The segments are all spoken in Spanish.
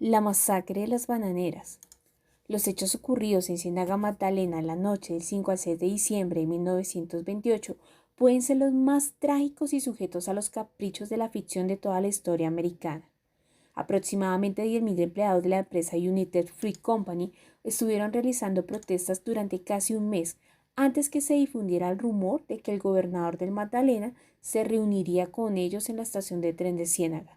La masacre de las bananeras. Los hechos ocurridos en Ciénaga Magdalena la noche del 5 al 6 de diciembre de 1928 pueden ser los más trágicos y sujetos a los caprichos de la ficción de toda la historia americana. Aproximadamente 10.000 empleados de la empresa United Fruit Company estuvieron realizando protestas durante casi un mes antes que se difundiera el rumor de que el gobernador del Magdalena se reuniría con ellos en la estación de tren de Ciénaga.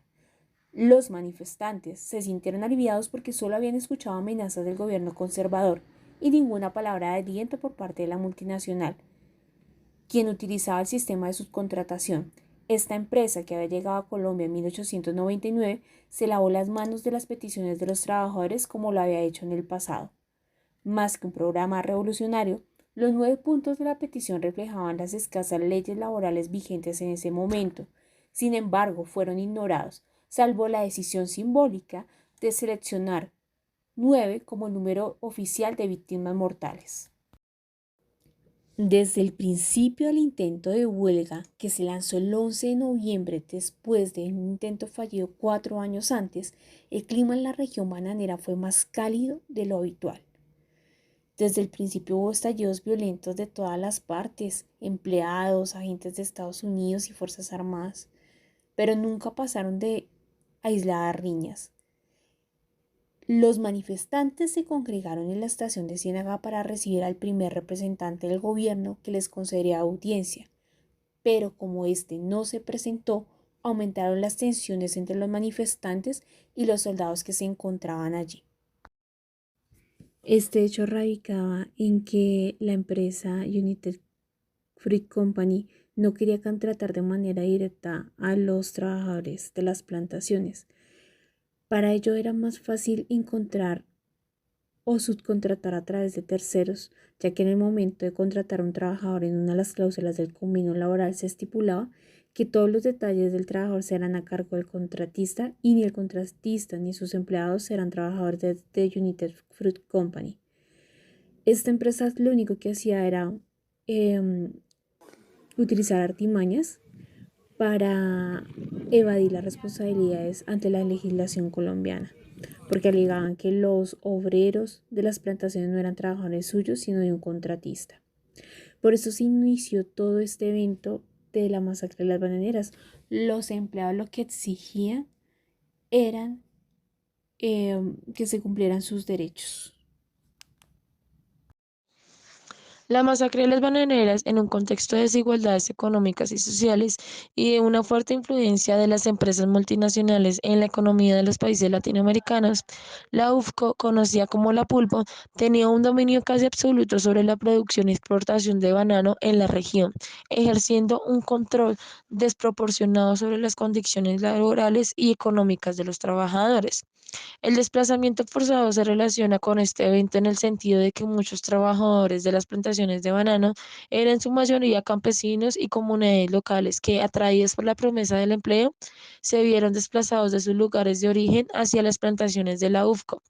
Los manifestantes se sintieron aliviados porque solo habían escuchado amenazas del gobierno conservador y ninguna palabra de aliento por parte de la multinacional, quien utilizaba el sistema de subcontratación. Esta empresa, que había llegado a Colombia en 1899, se lavó las manos de las peticiones de los trabajadores como lo había hecho en el pasado. Más que un programa revolucionario, los 9 puntos de la petición reflejaban las escasas leyes laborales vigentes en ese momento. Sin embargo, fueron ignorados, salvo la decisión simbólica de seleccionar 9 como el número oficial de víctimas mortales. Desde el principio del intento de huelga, que se lanzó el 11 de noviembre después de un intento fallido 4 años antes, el clima en la región bananera fue más cálido de lo habitual. Desde el principio hubo estallidos violentos de todas las partes, empleados, agentes de Estados Unidos y Fuerzas Armadas, pero nunca pasaron de aisladas riñas. Los manifestantes se congregaron en la estación de Ciénaga para recibir al primer representante del gobierno que les concedería audiencia, pero como este no se presentó, aumentaron las tensiones entre los manifestantes y los soldados que se encontraban allí. Este hecho radicaba en que la empresa United Fruit Company no quería contratar de manera directa a los trabajadores de las plantaciones. Para ello era más fácil encontrar o subcontratar a través de terceros, ya que en el momento de contratar a un trabajador en una de las cláusulas del convenio laboral se estipulaba que todos los detalles del trabajador serán a cargo del contratista y ni el contratista ni sus empleados serán trabajadores de United Fruit Company. Esta empresa lo único que hacía era utilizar artimañas para evadir las responsabilidades ante la legislación colombiana, porque alegaban que los obreros de las plantaciones no eran trabajadores suyos, sino de un contratista. Por eso se inició todo este evento de la masacre de las bananeras. Los empleados lo que exigían eran que se cumplieran sus derechos. La masacre de las bananeras, en un contexto de desigualdades económicas y sociales y de una fuerte influencia de las empresas multinacionales en la economía de los países latinoamericanos, la UFCO, conocida como la Pulpo, tenía un dominio casi absoluto sobre la producción y exportación de banano en la región, ejerciendo un control desproporcionado sobre las condiciones laborales y económicas de los trabajadores. El desplazamiento forzado se relaciona con este evento en el sentido de que muchos trabajadores de las plantaciones de banano eran en su mayoría campesinos y comunidades locales que, atraídos por la promesa del empleo, se vieron desplazados de sus lugares de origen hacia las plantaciones de la UFCO.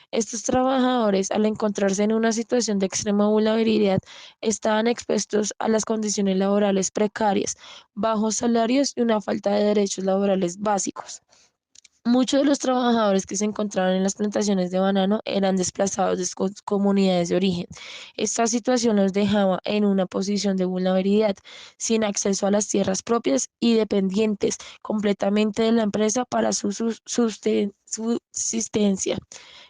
Estos trabajadores, al encontrarse en una situación de extrema vulnerabilidad, estaban expuestos a las condiciones laborales precarias, bajos salarios y una falta de derechos laborales básicos. Muchos de los trabajadores que se encontraban en las plantaciones de banano eran desplazados de sus comunidades de origen. Esta situación los dejaba en una posición de vulnerabilidad, sin acceso a las tierras propias y dependientes completamente de la empresa para su subsistencia.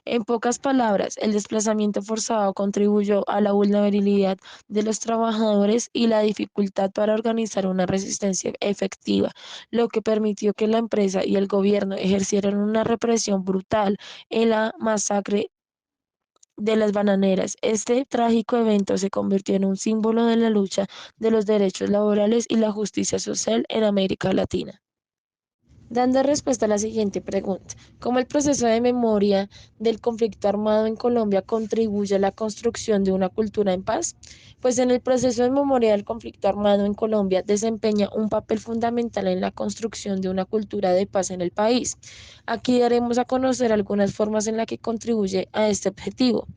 En pocas palabras, el desplazamiento forzado contribuyó a la vulnerabilidad de los trabajadores y la dificultad para organizar una resistencia efectiva, lo que permitió que la empresa y el gobierno ejercieran una represión brutal en la masacre de las bananeras. Este trágico evento se convirtió en un símbolo de la lucha de los derechos laborales y la justicia social en América Latina. Dando respuesta a la siguiente pregunta, ¿cómo el proceso de memoria del conflicto armado en Colombia contribuye a la construcción de una cultura en paz? Pues en el proceso de memoria del conflicto armado en Colombia desempeña un papel fundamental en la construcción de una cultura de paz en el país. Aquí daremos a conocer algunas formas en las que contribuye a este objetivo.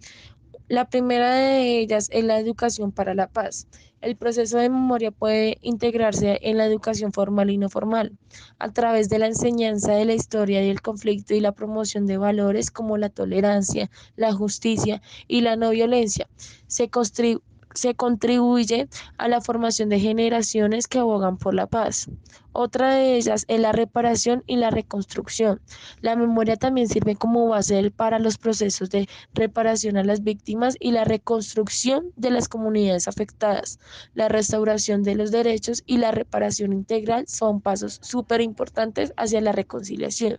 La primera de ellas es la educación para la paz. El proceso de memoria puede integrarse en la educación formal y no formal, a través de la enseñanza de la historia y el conflicto y la promoción de valores como la tolerancia, la justicia y la no violencia. Se, constru- Se contribuye a la formación de generaciones que abogan por la paz. Otra de ellas es la reparación y la reconstrucción. La memoria también sirve como base para los procesos de reparación a las víctimas y la reconstrucción de las comunidades afectadas. La restauración de los derechos y la reparación integral son pasos súper importantes hacia la reconciliación.